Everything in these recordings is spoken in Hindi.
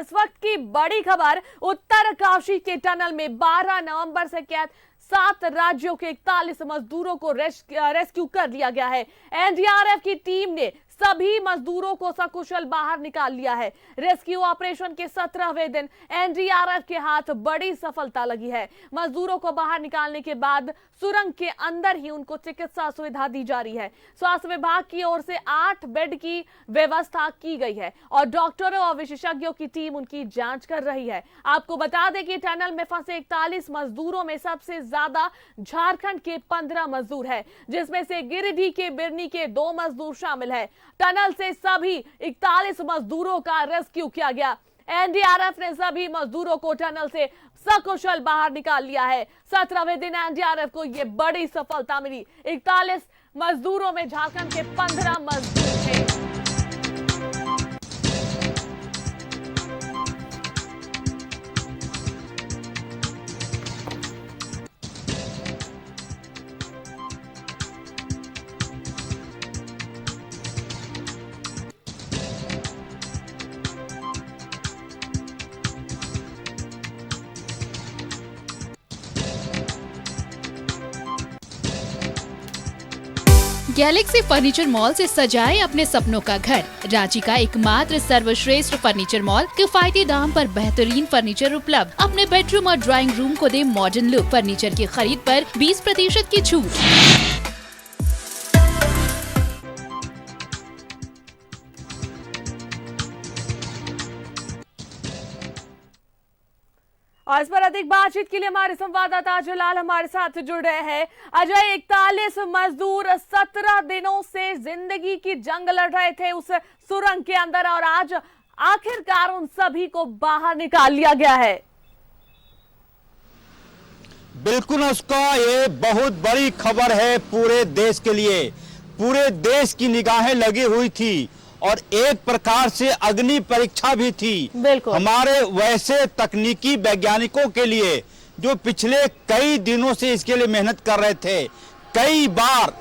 इस वक्त की बड़ी खबर, उत्तरकाशी के टनल में 12 नवंबर से कैद 7 राज्यों के 41 मजदूरों को रेस्क्यू कर लिया गया है। एनडीआरएफ की टीम ने सभी मजदूरों को सकुशल बाहर निकाल लिया है। रेस्क्यू ऑपरेशन के 17वें दिन एनडीआरएफ के हाथ बड़ी सफलता लगी है। मजदूरों को बाहर निकालने के बाद सुरंग के अंदर ही उनको चिकित्सा सुविधा दी जा रही है। स्वास्थ्य विभाग की ओर से 8 बेड की व्यवस्था की गई है और डॉक्टरों और विशेषज्ञों की टीम उनकी जांच कर रही है। आपको बता दें कि टनल में फंसे 41 मजदूरों में सबसे ज्यादा झारखंड के 15 मजदूर है, जिसमें से गिरिडीह के बिरनी के 2 मजदूर शामिल है। टनल से सभी 41 मजदूरों का रेस्क्यू किया गया। एनडीआरएफ ने सभी मजदूरों को टनल से सकुशल बाहर निकाल लिया है। 17वें दिन एनडीआरएफ को यह बड़ी सफलता मिली। 41 मजदूरों में झारखंड के 15 मजदूर थे। गैलेक्सी फर्नीचर मॉल से सजाए अपने सपनों का घर। रांची का एकमात्र सर्वश्रेष्ठ फर्नीचर मॉल, किफायती दाम पर बेहतरीन फर्नीचर उपलब्ध। अपने बेडरूम और ड्राइंग रूम को दे मॉडर्न लुक। फर्नीचर की खरीद पर 20% की छूट। और इस पर अधिक बातचीत के लिए हमारे संवाददाता अजय लाल हमारे साथ जुड़ रहे हैं। अजय, 41 मजदूर 17 दिनों से जिंदगी की जंग लड़ रहे थे उस सुरंग के अंदर और आज आखिरकार उन सभी को बाहर निकाल लिया गया है। बिल्कुल उसका ये बहुत बड़ी खबर है पूरे देश के लिए। पूरे देश की निगाहें लगी हुई थी और एक प्रकार से अग्नि परीक्षा भी थी हमारे वैसे तकनीकी वैज्ञानिकों के लिए जो पिछले कई दिनों से इसके लिए मेहनत कर रहे थे। कई बार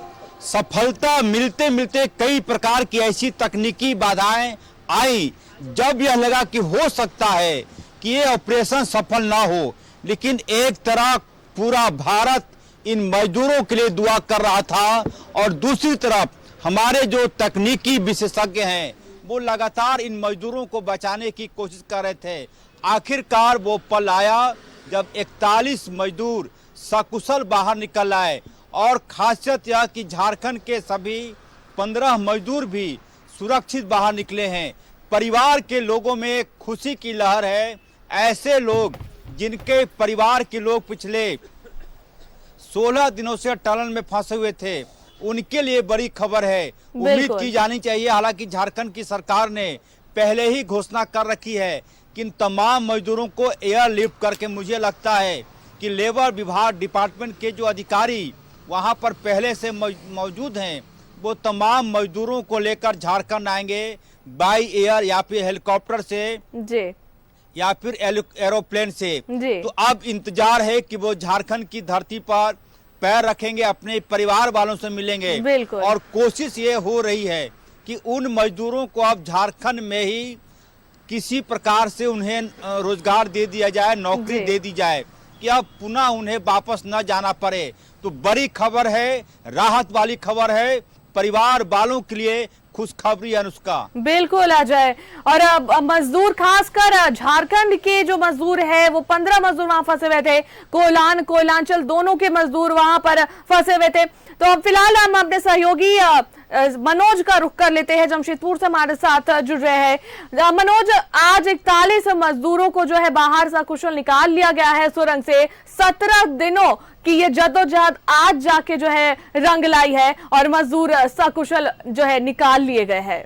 सफलता मिलते मिलते कई प्रकार की ऐसी तकनीकी बाधाएं आई जब यह लगा कि हो सकता है कि ये ऑपरेशन सफल ना हो, लेकिन एक तरह पूरा भारत इन मजदूरों के लिए दुआ कर रहा था और दूसरी तरफ हमारे जो तकनीकी विशेषज्ञ हैं वो लगातार इन मजदूरों को बचाने की कोशिश कर रहे थे। आखिरकार वो पल आया जब 41 मजदूर सकुशल बाहर निकल आए और खासियत यह कि झारखंड के सभी 15 मजदूर भी सुरक्षित बाहर निकले हैं। परिवार के लोगों में खुशी की लहर है। ऐसे लोग जिनके परिवार के लोग पिछले 16 दिनों से टनल में फंसे हुए थे, उनके लिए बड़ी खबर है। उम्मीद की जानी चाहिए, हालांकि झारखंड की सरकार ने पहले ही घोषणा कर रखी है कि इन तमाम मजदूरों को एयरलिफ्ट करके, मुझे लगता है कि लेबर विभाग डिपार्टमेंट के जो अधिकारी वहां पर पहले से मौजूद हैं वो तमाम मजदूरों को लेकर झारखंड आएंगे बाई एयर या फिर हेलीकॉप्टर से जी या फिर एरोप्लेन से जी। तो अब इंतजार है कि वो झारखंड की धरती पर पैर रखेंगे, अपने परिवार वालों से मिलेंगे और कोशिश ये हो रही है कि उन मजदूरों को अब झारखंड में ही किसी प्रकार से उन्हें रोजगार दे दिया जाए, नौकरी दे दी जाए कि अब पुनः उन्हें वापस न जाना पड़े। तो बड़ी खबर है, राहत वाली खबर है परिवार वालों के लिए, खुशखबरी अनुष्का। बिल्कुल अजय, और मजदूर खासकर झारखंड के जो मजदूर है वो 15 मजदूर वहां फंसे हुए थे। कोयलांचल दोनों के मजदूर वहां पर फंसे हुए थे। तो अब फिलहाल हम अपने सहयोगी मनोज का रुख कर लेते हैं, जमशेदपुर से हमारे साथ जुड़ रहे हैं। मनोज, आज 41 मजदूरों को जो है बाहर सकुशल निकाल लिया गया है सुरंग से। 17 दिनों कि ये जद्दोजहद आज जाके जो है रंग लाई है और मजदूर सकुशल जो है निकाल लिए गए हैं।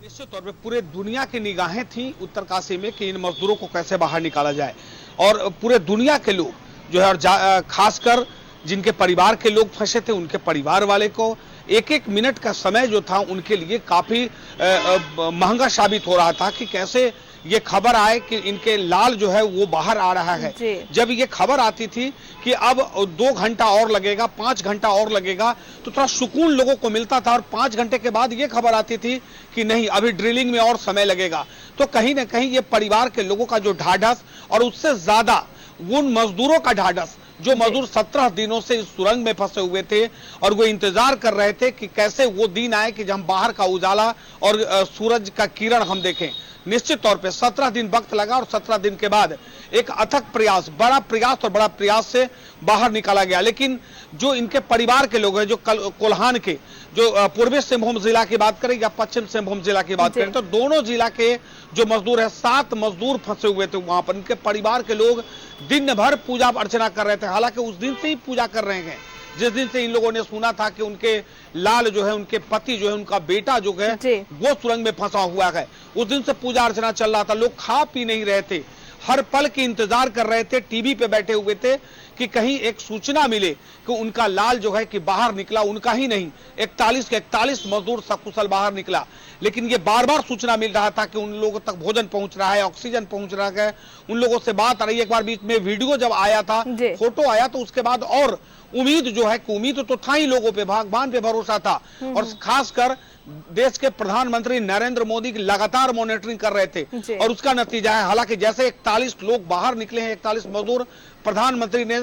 निश्चित तौर पे पूरे दुनिया की निगाहें थी उत्तरकाशी में कि इन मजदूरों को कैसे बाहर निकाला जाए और पूरे दुनिया के लोग जो है, खासकर जिनके परिवार के लोग फंसे थे उनके परिवार वाले को एक एक मिनट का समय जो था उनके लिए काफी महंगा साबित हो रहा था कि कैसे ये खबर आए कि इनके लाल जो है वो बाहर आ रहा है। जब ये खबर आती थी कि अब 2 घंटा और लगेगा, 5 घंटा और लगेगा, तो थोड़ा सुकून लोगों को मिलता था। और 5 घंटे के बाद ये खबर आती थी कि नहीं, अभी ड्रिलिंग में और समय लगेगा। तो कहीं ना कहीं ये परिवार के लोगों का जो ढाढ़स और उससे ज्यादा उन मजदूरों का ढाढ़स, जो मजदूर 17 दिनों से इस सुरंग में फंसे हुए थे और वो इंतजार कर रहे थे कि कैसे वो दिन आए कि जब हम बाहर का उजाला और सूरज का किरण हम देखें। निश्चित तौर पे 17 दिन वक्त लगा और 17 दिन के बाद एक अथक प्रयास, बड़ा प्रयास से बाहर निकाला गया। लेकिन जो इनके परिवार के लोग हैं, जो कोल्हान के, जो पूर्वी सिंहभूम जिला की बात करें या पश्चिम सिंहभूम जिला की बात करें, तो दोनों जिला के जो मजदूर है, 7 मजदूर फंसे हुए थे वहां पर। इनके परिवार के लोग दिन भर पूजा अर्चना कर रहे थे। हालांकि उस दिन से ही पूजा कर रहे हैं जिस दिन से इन लोगों ने सुना था कि उनके लाल जो है, उनके पति जो है, उनका बेटा जो है वो सुरंग में फंसा हुआ है। उस दिन से पूजा अर्चना चल रहा था। लोग खा पी नहीं रहे थे, हर पल की इंतजार कर रहे थे, टीवी पे बैठे हुए थे कि कहीं एक सूचना मिले कि उनका लाल जो है कि बाहर निकला। उनका ही नहीं, 41 के 41 मजदूर सकुशल बाहर निकला। लेकिन ये बार बार सूचना मिल रहा था कि उन लोगों तक भोजन पहुंच रहा है, ऑक्सीजन पहुंच रहा है, उन लोगों से बात आ रही है। एक बार बीच में वीडियो जब आया था, फोटो आया, तो उसके बाद और उम्मीद जो है, उम्मीद तो था ही लोगों पे, भगवान पे भरोसा था। और खासकर देश के प्रधानमंत्री नरेंद्र मोदी की लगातार मॉनिटरिंग कर रहे थे और उसका नतीजा है। हालांकि जैसे 41 लोग बाहर निकले हैं, 41 मजदूर, प्रधानमंत्री ने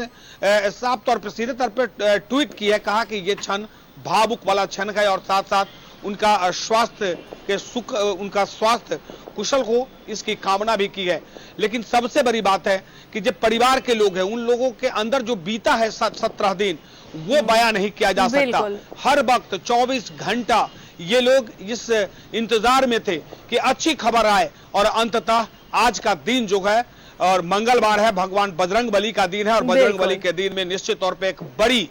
साफ तौर पर, सीधे तौर पर ट्वीट किया है, कहा कि ये क्षण भावुक वाला क्षण है और साथ साथ उनका स्वास्थ्य के सुख, उनका स्वास्थ्य कुशल हो, इसकी कामना भी की है। लेकिन सबसे बड़ी बात है कि जो परिवार के लोग हैं, उन लोगों के अंदर जो बीता है 17 दिन, वो बयां नहीं किया जा सकता। हर वक्त 24 घंटा ये लोग इस इंतजार में थे कि अच्छी खबर आए और अंततः आज का दिन जो है, और मंगलवार है, भगवान बजरंगबली का दिन है, और बजरंगबली के दिन में निश्चित तौर पे एक बड़ी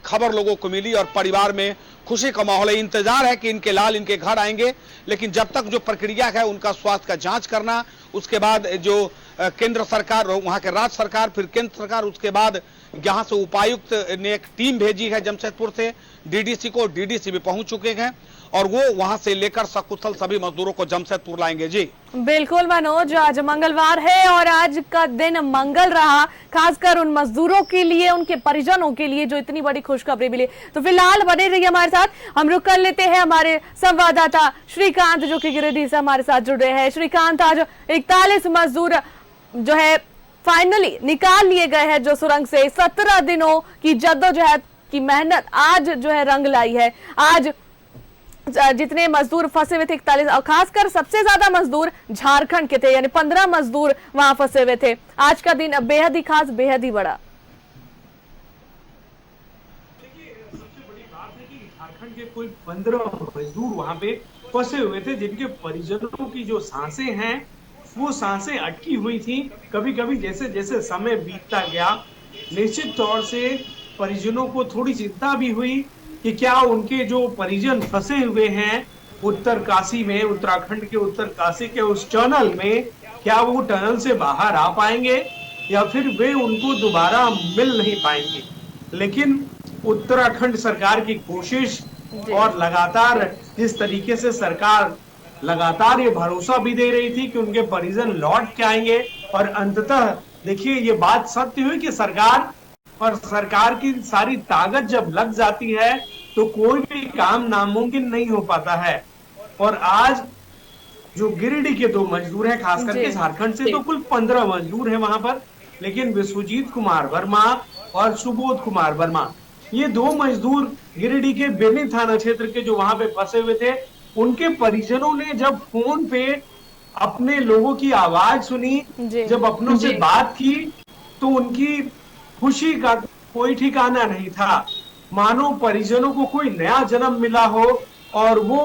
खबर लोगों को मिली और परिवार में खुशी का माहौल है। इंतजार है कि इनके लाल इनके घर आएंगे। लेकिन जब तक जो प्रक्रिया है, उनका स्वास्थ्य का जांच करना, उसके बाद जो केंद्र सरकार, वहां के राज्य सरकार, फिर केंद्र सरकार, उसके बाद यहां से उपायुक्त ने एक टीम भेजी है जमशेदपुर से डीडीसी को, डीडीसी भी पहुंच चुके हैं और वो वहां से लेकर सकुशल सभी मजदूरों को जमशेदपुर लाएंगे। जी बिल्कुल मनोज, आज मंगलवार है और आज का दिन मंगल रहा, खासकर उन मजदूरों के लिए, उनके परिजनों के लिए जो इतनी बड़ी खुशखबरी मिली। तो फिलहाल बने रहिए हमारे साथ, हम रुक कर लेते हैं हमारे संवाददाता श्रीकांत जो कि गिरिडीह से हमारे साथ जुड़ रहे हैं। श्रीकांत, आज 41 मजदूर जो है फाइनली निकाल लिए गए हैं जो सुरंग से। 17 दिनों की जद्दोजहद की मेहनत आज जो है रंग लाई है। आज जितने मजदूर फंसे हुए थे 41, और खासकर सबसे ज्यादा मजदूर झारखंड के थे, यानी 15 मजदूर वहां फंसे हुए थे। आज का दिन बेहद ही खास, बेहद ही बड़ा। देखिए, सबसे बड़ी बात है कि झारखंड के कोई 15 मजदूर वहां पे फंसे हुए थे, जिनके परिजनों की जो सांसें हैं वो सांसें अटकी हुई थी। कभी कभी जैसे जैसे समय बीतता गया, निश्चित तौर से परिजनों को थोड़ी चिंता भी हुई कि क्या उनके जो परिजन फंसे हुए हैं उत्तरकाशी में, उत्तराखंड के उत्तरकाशी के उस टनल में, क्या वो टनल से बाहर आ पाएंगे या फिर वे उनको दोबारा मिल नहीं पाएंगे। लेकिन उत्तराखंड सरकार की कोशिश और लगातार जिस तरीके से सरकार लगातार ये भरोसा भी दे रही थी कि उनके परिजन लौट के आएंगे, और अंततः देखिए ये बात सत्य हुई कि सरकार की सारी ताकत जब लग जाती है तो कोई भी काम नामुमकिन नहीं हो पाता है। और आज जो गिरिडीह के 2 मजदूर हैं, खास करके झारखंड से, तो कुल 15 मजदूर हैं वहां पर, लेकिन विश्वजीत कुमार वर्मा और सुबोध कुमार वर्मा, ये 2 मजदूर गिरिडीह के बेनी थाना क्षेत्र के जो वहां पे फंसे हुए थे, उनके परिजनों ने जब फोन पे अपने लोगों की आवाज सुनी, जब अपनों से बात की, तो उनकी खुशी का कोई ठिकाना नहीं था। मानो परिजनों को कोई नया जन्म मिला हो और वो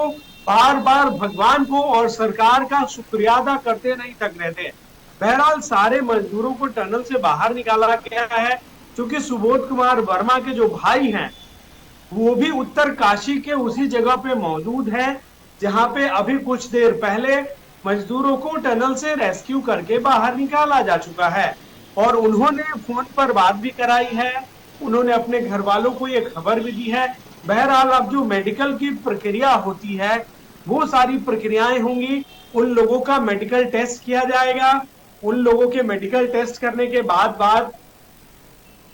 बार बार भगवान को और सरकार का शुक्रिया अदा करते नहीं थक रहे थे। बहरहाल सारे मजदूरों को टनल से बाहर निकाला गया है, क्योंकि सुबोध कुमार वर्मा के जो भाई हैं वो भी उत्तरकाशी के उसी जगह पे मौजूद हैं जहां पे अभी कुछ देर पहले मजदूरों को टनल से रेस्क्यू करके बाहर निकाला जा चुका है। और उन्होंने फोन पर बात भी कराई है, उन्होंने अपने घर वालों को ये खबर भी दी है। बहरहाल अब जो मेडिकल की प्रक्रिया होती है वो सारी प्रक्रियाएं होंगी। उन लोगों का मेडिकल टेस्ट किया जाएगा। उन लोगों के मेडिकल टेस्ट करने के बाद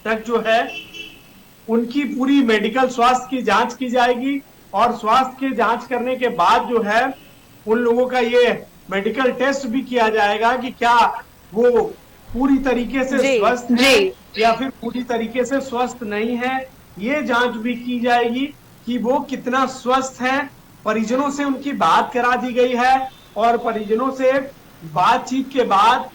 तक जो है उनकी पूरी मेडिकल स्वास्थ्य की जांच की जाएगी और स्वास्थ्य की जांच करने के बाद जो है उन लोगों का ये मेडिकल टेस्ट भी किया जाएगा कि क्या वो पूरी तरीके से स्वस्थ है या फिर पूरी तरीके से स्वस्थ नहीं है। ये जांच भी की जाएगी कि वो कितना स्वस्थ है। परिजनों से उनकी बात करा दी गई है और परिजनों से बातचीत के बाद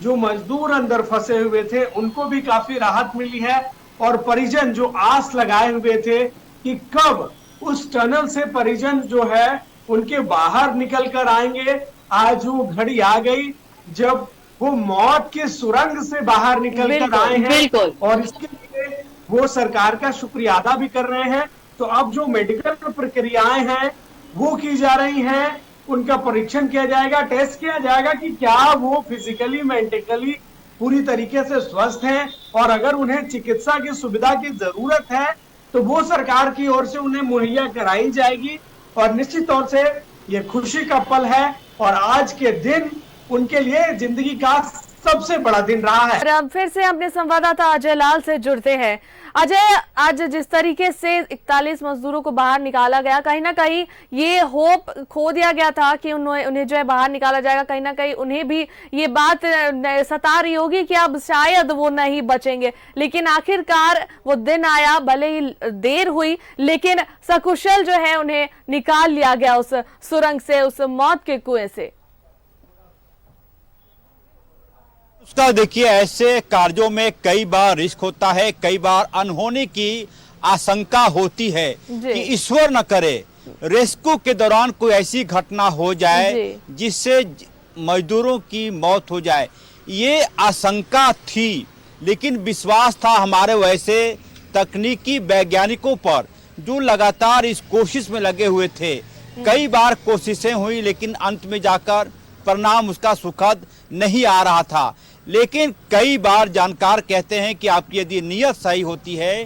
जो मजदूर अंदर फंसे हुए थे उनको भी काफी राहत मिली है और परिजन जो आस लगाए हुए थे कि कब उस टनल से परिजन जो है उनके बाहर निकल कर आएंगे, आज वो घड़ी आ गई जब वो मौत के सुरंग से बाहर निकल कर आए हैं और इसके लिए वो सरकार का शुक्रिया अदा भी कर रहे हैं। तो अब जो मेडिकल प्रक्रियाएं हैं वो की जा रही हैं, उनका परीक्षण किया जाएगा, टेस्ट किया जाएगा कि क्या वो फिजिकली मेंटली पूरी तरीके से स्वस्थ हैं और अगर उन्हें चिकित्सा की सुविधा की जरूरत है तो वो सरकार की ओर से उन्हें मुहैया कराई जाएगी। और निश्चित तौर से ये खुशी का पल है और आज के दिन उनके लिए जिंदगी का सबसे बड़ा दिन रहा है। अब फिर से अपने संवाददाता अजय लाल से जुड़ते हैं। अजय, आज जिस तरीके से 41 मजदूरों को बाहर निकाला गया, कहीं ना कहीं ये होप खो दिया गया था कि उन्हें जो है बाहर निकाला जाएगा। कहीं ना कहीं उन्हें भी ये बात सता रही होगी कि अब शायद वो नहीं बचेंगे, लेकिन आखिरकार वो दिन आया, भले ही देर हुई लेकिन सकुशल जो है उन्हें निकाल लिया गया उस सुरंग से, उस मौत के कुएं से। उसका देखिए, ऐसे कार्यों में कई बार रिस्क होता है, कई बार अनहोनी की आशंका होती है कि ईश्वर न करे रेस्क्यू के दौरान कोई ऐसी घटना हो जाए जिससे मजदूरों की मौत हो जाए। ये आशंका थी, लेकिन विश्वास था हमारे वैसे तकनीकी वैज्ञानिकों पर जो लगातार इस कोशिश में लगे हुए थे। कई बार कोशिशें हुई लेकिन अंत में जाकर परिणाम उसका सुखद नहीं आ रहा था। लेकिन कई बार जानकार कहते हैं कि आपकी यदि नीयत सही होती है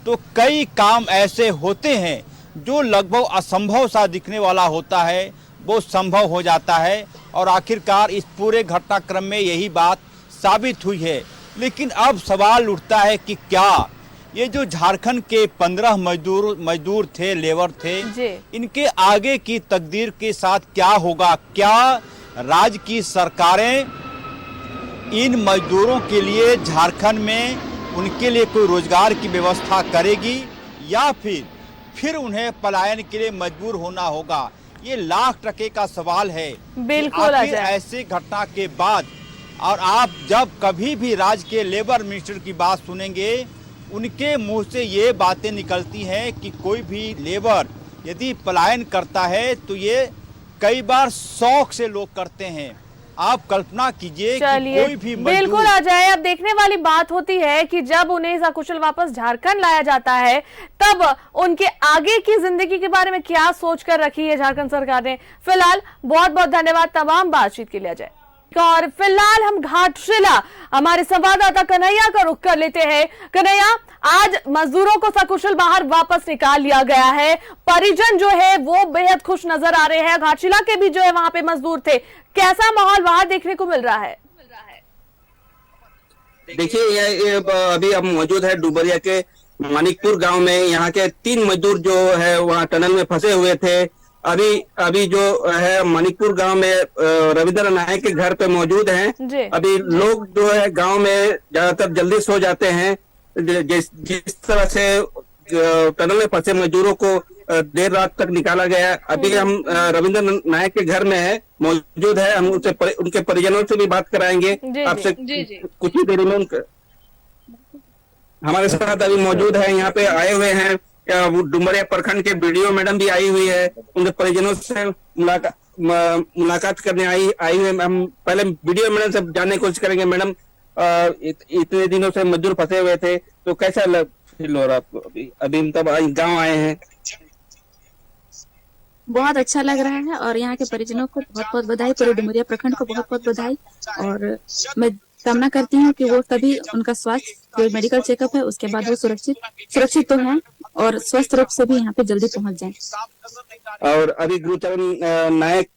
तो कई काम ऐसे होते हैं जो लगभग असंभव सा दिखने वाला होता है, वो संभव हो जाता है और आखिरकार इस पूरे घटनाक्रम में यही बात साबित हुई है। लेकिन अब सवाल उठता है कि क्या ये जो झारखंड के 15 मजदूर थे, लेबर थे, इनके आगे की तकदीर के साथ क्या होगा? क्या राज्य की सरकारें इन मजदूरों के लिए झारखंड में उनके लिए कोई रोजगार की व्यवस्था करेगी या फिर उन्हें पलायन के लिए मजबूर होना होगा? ये लाख टके का सवाल है। बिल्कुल। ऐसे घटना के बाद और आप जब कभी भी राज्य के लेबर मिनिस्टर की बात सुनेंगे, उनके मुंह से ये बातें निकलती हैं कि कोई भी लेबर यदि पलायन करता है तो ये कई बार शौक से लोग करते हैं। आप कल्पना कीजिए कि कोई भी बिल्कुल अजय, अब देखने वाली बात होती है कि जब उन्हें सकुशल वापस झारखंड लाया जाता है तब उनके आगे की जिंदगी के बारे में क्या सोच कर रखी है झारखंड सरकार ने। फिलहाल बहुत बहुत धन्यवाद तमाम बातचीत के लिए अजय। और फिलहाल हम घाटशिला हमारे संवाददाता कन्हैया का रुख कर लेते हैं। कन्हैया, आज मजदूरों को सकुशल बाहर वापस निकाल लिया गया है, परिजन जो है वो बेहद खुश नजर आ रहे हैं। घाटशिला के भी जो है वहां पे मजदूर थे, कैसा माहौल वहां देखने को मिल रहा है? देखिए, ये अभी हम मौजूद है डुबरिया के मानिकपुर गांव में। यहाँ के 3 मजदूर जो है वहाँ टनल में फंसे हुए थे। अभी जो है मानिकपुर गांव में रविंद्र नायक के घर पे मौजूद हैं। अभी लोग जो है गांव में ज्यादातर जल्दी सो जाते हैं। जिस तरह से टनल में फंसे मजदूरों को देर रात तक निकाला गया। अभी हम रविंद्र नायक के घर में है, मौजूद है। हम उनके परिजनों से भी बात कराएंगे आपसे कुछ ही देरी में। हमारे साथ अभी मौजूद है, यहाँ पे आए हुए हैं डुमरिया प्रखंड के बीडीओ मैडम भी आई हुई है। उनके परिजनों से मुलाकात करने आई हुई है। हम पहले बीडीओ मैडम से जानने की कोशिश करेंगे। मैडम, इतने दिनों से मजदूर फंसे हुए थे तो कैसा फील हो रहा आपको? अभी तब गाँव आए हैं। बहुत अच्छा लग रहा है और यहाँ के परिजनों को बहुत बहुत बधाई, पूरे डुमरिया प्रखंड को बहुत बहुत बधाई। और मैं कामना करती हूँ कि वो तभी उनका स्वास्थ्य जो मेडिकल चेकअप है उसके बाद वो सुरक्षित तो हैं और स्वस्थ रूप से भी यहाँ पे जल्दी पहुंच जाए। और अभी गुरुचरण नायक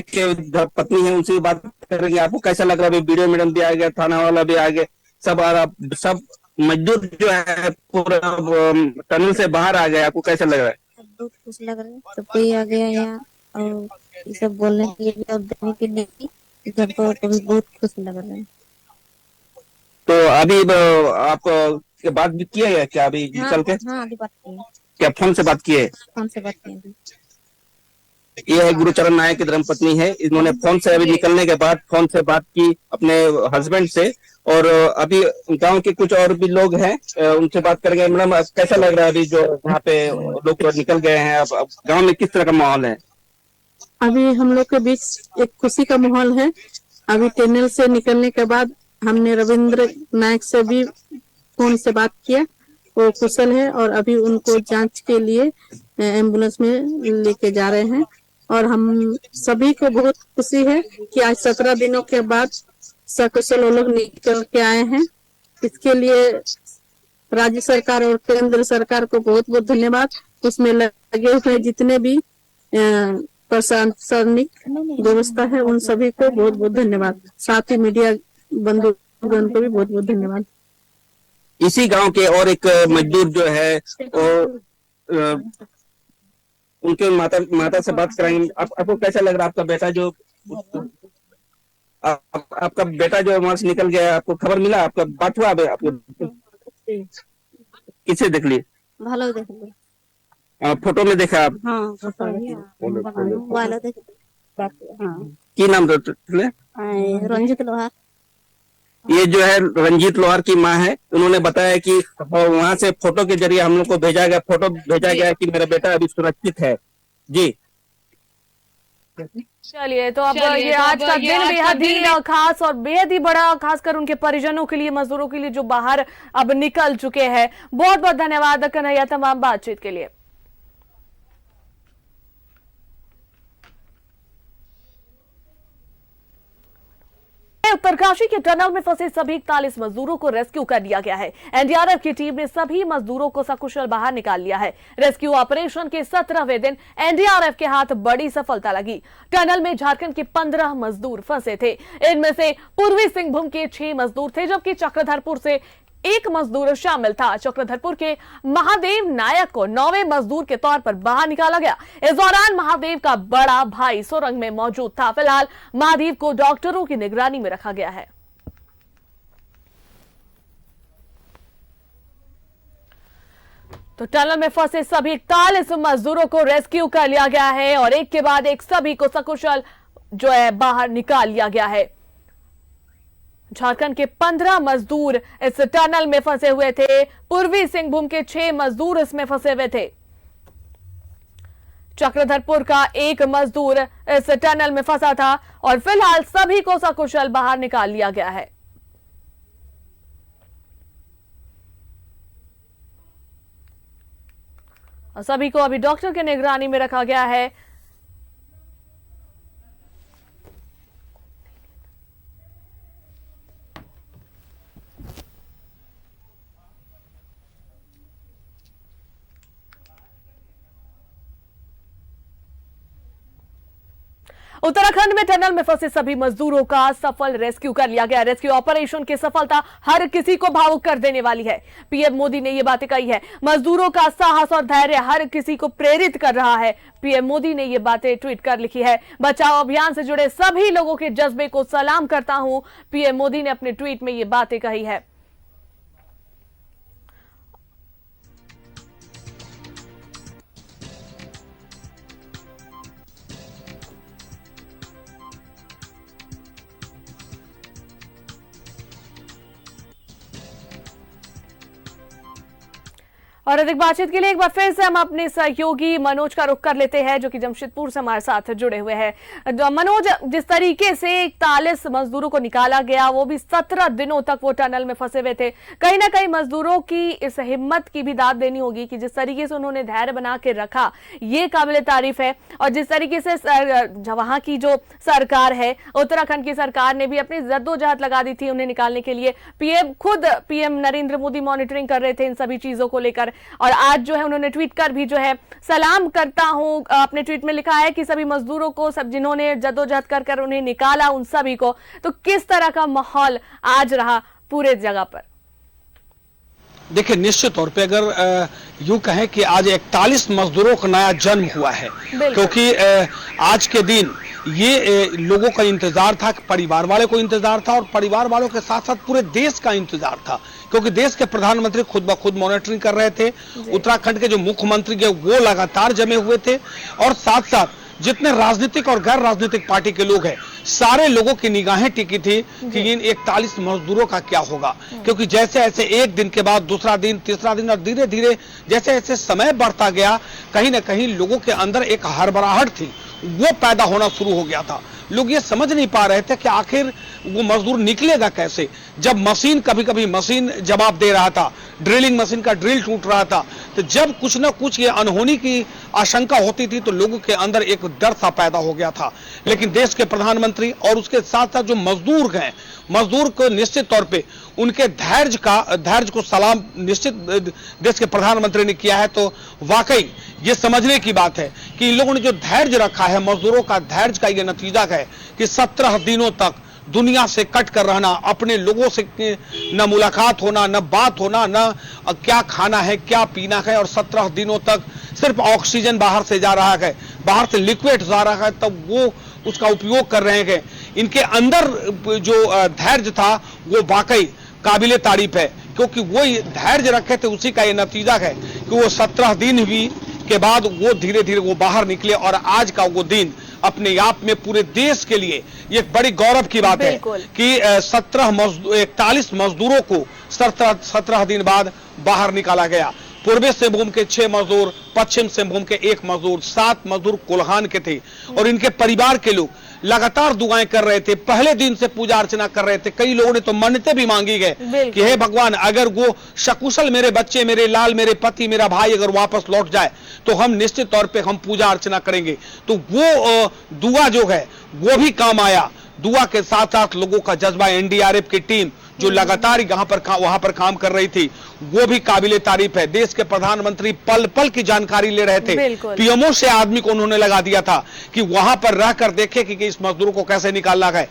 के जो पत्नी है उनसे बात करेंगे। आपको कैसा लग रहा है? अभी वीडियो मैडम भी आ गया, थाना वाला भी आ गया, सब मजदूर जो है पूरा टनल से बाहर आ गए। आपको कैसा लग रहा है? बहुत खुश लग रहा है, सब कोई आ गया यहाँ और ये सब बोलने के लिए और देने के लिए भी सबको कभी बहुत खुश लग रहा है। तो अभी आप बात भी किया है क्या अभी चल के? हाँ अभी बात की है। क्या फोन से बात किए? फोन से बात की है। ये है गुरुचरण नायक की धर्मपत्नी है। इन्होंने फोन से अभी निकलने के बाद फोन से बात की अपने हस्बैंड से। और अभी गांव के कुछ और भी लोग हैं, उनसे बात करेंगे। मैडम कैसा लग रहा है अभी जो वहाँ पे लोग निकल गए हैं? अब गांव में किस तरह का माहौल है? अभी हम लोग के बीच एक खुशी का माहौल है। अभी टनल से निकलने के बाद हमने रविंद्र नायक से भी फोन से बात किया, वो कुशल है और अभी उनको जांच के लिए एम्बुलेंस में लेके जा रहे हैं। और हम सभी को बहुत खुशी है कि आज 17 दिनों के बाद सकुशल वो लोग निकल के आए हैं। इसके लिए राज्य सरकार और केंद्र सरकार को बहुत बहुत धन्यवाद। उसमें लगे हुए जितने भी प्रशासनिक व्यवस्था है उन सभी को बहुत बहुत धन्यवाद। साथ ही मीडिया बंधुगण को भी बहुत बहुत धन्यवाद। इसी गांव के और एक मजदूर जो है वो उनके माता से बात कराएंगे। आपको कैसा लग रहा है? आपका बेटा जो आपका बेटा जो वहां से निकल गया, आपको खबर मिला? आपका बात हुआ? आपको किससे देख लिए? भालो देख लिए। फोटो में देखा आप? हाँ देख की नाम रंजित लोहार। ये जो है रंजीत लोहार की माँ है। उन्होंने बताया कि वहां से फोटो के जरिए हम लोग को फोटो भेजा गया कि मेरा बेटा अभी सुरक्षित है। जी चलिए, तो अब ये आज का दिन बेहद ही खास और बेहद ही बड़ा, खासकर उनके परिजनों के लिए, मजदूरों के लिए जो बाहर अब निकल चुके हैं। बहुत बहुत धन्यवाद कन्हैया तमाम बातचीत के लिए। उत्तरकाशी के टनल में फंसे सभी 41 मजदूरों को रेस्क्यू कर लिया गया है। एनडीआरएफ की टीम ने सभी मजदूरों को सकुशल बाहर निकाल लिया है। रेस्क्यू ऑपरेशन के 17वें दिन एनडीआरएफ के हाथ बड़ी सफलता लगी। टनल में झारखंड के 15 मजदूर फंसे थे। इनमें से पूर्वी सिंहभूम के 6 मजदूर थे, जबकि चक्रधरपुर से 1 मजदूर शामिल था। चक्रधरपुर के महादेव नायक को 9वें मजदूर के तौर पर बाहर निकाला गया। इस दौरान महादेव का बड़ा भाई सुरंग में मौजूद था। फिलहाल महादेव को डॉक्टरों की निगरानी में रखा गया है। तो टनल में फंसे सभी 41 मजदूरों को रेस्क्यू कर लिया गया है और एक के बाद एक सभी को सकुशल जो है बाहर निकाल लिया गया है। झारखंड के 15 मजदूर इस टनल में फंसे हुए थे। पूर्वी सिंहभूम के 6 मजदूर इसमें फंसे हुए थे। चक्रधरपुर का 1 मजदूर इस टनल में फंसा था और फिलहाल सभी को सकुशल बाहर निकाल लिया गया है। और सभी को अभी डॉक्टर की निगरानी में रखा गया है। उत्तराखंड में टनल में फंसे सभी मजदूरों का सफल रेस्क्यू कर लिया गया। रेस्क्यू ऑपरेशन की सफलता हर किसी को भावुक कर देने वाली है। पीएम मोदी ने यह बातें कही है। मजदूरों का साहस और धैर्य हर किसी को प्रेरित कर रहा है। पीएम मोदी ने यह बातें ट्वीट कर लिखी है। बचाओ अभियान से जुड़े सभी लोगों के जज्बे को सलाम करता हूं, पीएम मोदी ने अपने ट्वीट में यह बातें कही है। और अधिक बातचीत के लिए एक बार फिर से हम अपने सहयोगी मनोज का रुख कर लेते हैं, जो कि जमशेदपुर से हमारे साथ जुड़े हुए हैं। मनोज, जिस तरीके से 41 मजदूरों को निकाला गया, वो भी 17 दिनों तक वो टनल में फंसे हुए थे, कहीं ना कहीं मजदूरों की इस हिम्मत की भी दाद देनी होगी कि जिस तरीके से उन्होंने धैर्य बना के रखा, ये काबिले तारीफ है। और जिस तरीके से वहां की जो सरकार है, उत्तराखंड की सरकार ने भी अपनी जद्दोजहद लगा दी थी उन्हें निकालने के लिए। पीएम नरेंद्र मोदी मॉनिटरिंग कर रहे थे इन सभी चीजों को लेकर, और आज जो है उन्होंने ट्वीट कर भी जो है सलाम करता हूं, अपने ट्वीट में लिखा है कि सभी मजदूरों को, सब जिन्होंने जद्दोजहद कर उन्हें निकाला, उन सभी को। तो किस तरह का माहौल आज रहा पूरे जगह पर? देखिए, निश्चित तौर पे अगर यूं कहें कि आज 41 मजदूरों का नया जन्म हुआ है, क्योंकि आज के दिन ये लोगों का इंतजार था, परिवार वाले को इंतजार था, और परिवार वालों के साथ साथ पूरे देश का इंतजार था, क्योंकि देश के प्रधानमंत्री खुद ब खुद मॉनिटरिंग कर रहे थे। उत्तराखंड के जो मुख्यमंत्री है वो लगातार जमे हुए थे, और साथ साथ जितने राजनीतिक और गैर राजनीतिक पार्टी के लोग हैं, सारे लोगों की निगाहें टिकी थी कि इन 41 मजदूरों का क्या होगा, क्योंकि जैसे ऐसे एक दिन के बाद दूसरा दिन, तीसरा दिन, और धीरे धीरे जैसे जैसे समय बढ़ता गया, कहीं ना कहीं लोगों के अंदर एक हड़बड़ाहट थी, वो पैदा होना शुरू हो गया था। लोग ये समझ नहीं पा रहे थे कि आखिर वो मजदूर निकलेगा कैसे, जब मशीन कभी कभी मशीन जवाब दे रहा था, ड्रिलिंग मशीन का ड्रिल टूट रहा था, तो जब कुछ ना कुछ ये अनहोनी की आशंका होती थी तो लोगों के अंदर एक डर सा पैदा हो गया था। लेकिन देश के प्रधानमंत्री और उसके साथ साथ जो मजदूर हैं, मजदूर को निश्चित तौर पे उनके धैर्य को सलाम निश्चित देश के प्रधानमंत्री ने किया है। तो वाकई ये समझने की बात है कि इन लोगों ने जो धैर्य रखा है, मजदूरों का धैर्य का ये नतीजा है कि 17 दिनों तक दुनिया से कट कर रहना, अपने लोगों से न मुलाकात होना, न बात होना, न क्या खाना है, क्या पीना है, और 17 दिनों तक सिर्फ ऑक्सीजन बाहर से जा रहा है, बाहर से लिक्विड जा रहा है, तब वो उसका उपयोग कर रहे हैं। इनके अंदर जो धैर्य था वो वाकई काबिले तारीफ है, क्योंकि वो धैर्य रखे थे, उसी का ये नतीजा है कि वो 17 दिन भी के बाद वो धीरे धीरे वो बाहर निकले, और आज का वो दिन अपने आप में पूरे देश के लिए ये बड़ी गौरव की बात है कि 41 मजदूरों को 17 दिन बाद बाहर निकाला गया। पूर्वी सिंहभूम के 6 मजदूर, पश्चिम सिंहभूम के 1 मजदूर, 7 मजदूर कोल्हान के थे, और इनके परिवार के लोग लगातार दुआएं कर रहे थे, पहले दिन से पूजा अर्चना कर रहे थे। कई लोगों ने तो मन्नतें भी मांगी गए कि हे भगवान, अगर वो सकुशल मेरे बच्चे, मेरे लाल, मेरे पति, मेरा भाई अगर वापस लौट जाए तो हम निश्चित तौर पे हम पूजा अर्चना करेंगे। तो वो दुआ जो है वो भी काम आया। दुआ के साथ साथ लोगों का जज्बा, एनडीआरएफ की टीम जो लगातार वहां पर काम कर रही थी, वो भी काबिले तारीफ है। देश के प्रधानमंत्री पल पल की जानकारी ले रहे थे, पीएमओ से आदमी को उन्होंने लगा दिया था कि वहां पर रहकर देखे कि इस मजदूरों को कैसे निकालना है।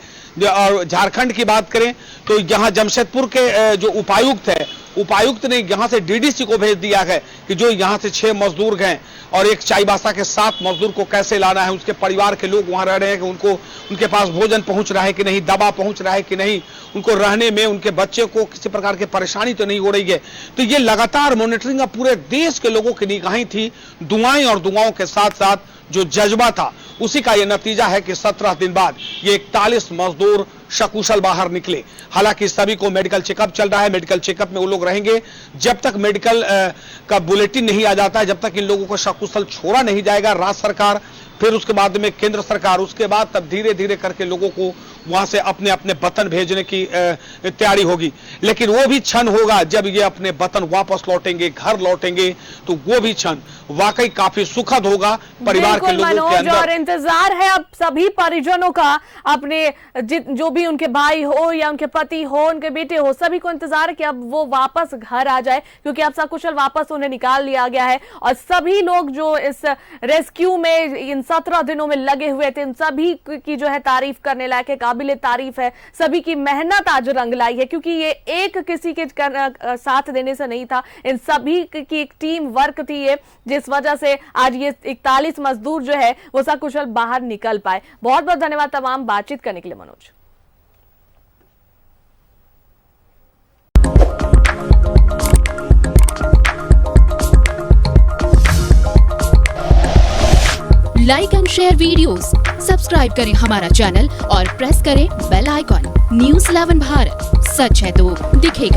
और झारखंड की बात करें तो यहाँ जमशेदपुर के जो उपायुक्त है, उपायुक्त ने यहां से डीडीसी को भेज दिया है कि जो यहां से 6 मजदूर हैं और एक चाईबासा के 7 मजदूर को कैसे लाना है। उसके परिवार के लोग वहां रह रहे हैं कि उनको उनके पास भोजन पहुंच रहा है कि नहीं, दवा पहुंच रहा है कि नहीं, उनको रहने में, उनके बच्चे को किसी प्रकार की परेशानी तो नहीं हो रही है। तो ये लगातार मॉनिटरिंग अब पूरे देश के लोगों की निगाहें थी। दुआएं और दुआओं के साथ साथ जो जज्बा था, उसी का ये नतीजा है कि 17 दिन बाद ये 41 मजदूर सकुशल बाहर निकले। हालांकि सभी को मेडिकल चेकअप चल रहा है, मेडिकल चेकअप में वो लोग रहेंगे जब तक मेडिकल का बुलेटिन नहीं आ जाता है, जब तक इन लोगों को सकुशल छोड़ा नहीं जाएगा। राज्य सरकार, फिर उसके बाद में केंद्र सरकार, उसके बाद तब धीरे धीरे करके लोगों को वहां से अपने अपने वतन भेजने की तैयारी होगी। लेकिन वो भी क्षण होगा जब ये अपने वतन वापस लौटेंगे, घर लौटेंगे, तो वो भी क्षण वाकई काफी सुखद होगा परिवार के लोगों के अंदर। और इंतजार है अब सभी परिजनों का, अपने जो भी उनके भाई हो या उनके पति हो, उनके बेटे हो, सभी को इंतजार है कि अब वो वापस घर आ जाए, क्योंकि अब सकुशल वापस उन्हें निकाल लिया गया है। और सभी लोग जो इस रेस्क्यू में इन 17 दिनों में लगे हुए थे, इन सभी की जो है तारीफ करने लायक है, काबिले तारीफ है। सभी की मेहनत आज रंग लाई है, क्योंकि ये एक किसी के साथ देने से नहीं था, इन सभी की एक टीम वर्क थी ये, जिस वजह से आज ये 41 मजदूर जो है वो सकुशल बाहर निकल पाए। बहुत बहुत धन्यवाद तमाम बातचीत करने के लिए Manoj. Like and share videos, subscribe करें हमारा चैनल और प्रेस करें बेल आइकॉन। न्यूज़ 11 भारत, सच है तो दिखेगा।